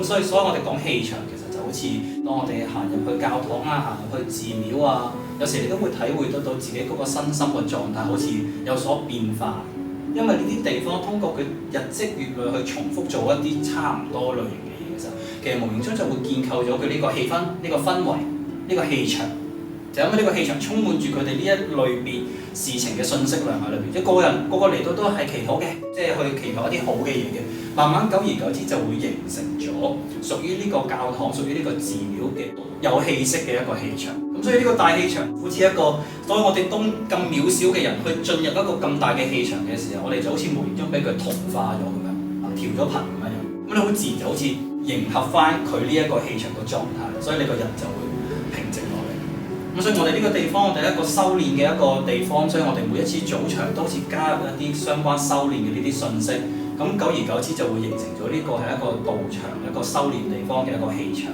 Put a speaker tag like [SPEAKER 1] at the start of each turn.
[SPEAKER 1] 咁所以我哋講氣場其實就好似當我哋行入去教堂啊，行入去寺廟啊，有時你都會體會得到自己嗰個身心嘅狀態好似有所變化。因為呢啲地方通過佢日積月累去重複做一啲差唔多類型嘅嘢嘅時候，其實無形中就會建構咗佢呢個氣氛、呢個氛圍、呢個氣場。就因為呢個氣場充滿住佢哋呢一類別事情嘅信息量喺裏邊，即係個人個個嚟到都係祈禱嘅，即係去祈禱一啲好嘅嘢嘅。慢慢久而久之就會形成咗屬於呢個教堂、屬於呢個寺廟嘅有氣息嘅一個氣場。咁所以呢個大氣場好似一個，當我哋咁渺小嘅人去進入一個咁大嘅氣場嘅時候，我哋就好似無形中俾佢同化咗咁樣，調咗頻咁樣。咁你好自然就好似迎合翻佢呢一個氣場嘅狀態，所以你個人就會平靜落嚟。咁所以我哋呢個地方，我哋一個修練嘅一個地方，所以我哋每一次早場都好似加入一啲相關修練嘅呢啲信息。咁久而久之就會形成咗呢個係一個道場、一個修練地方嘅一個氣場。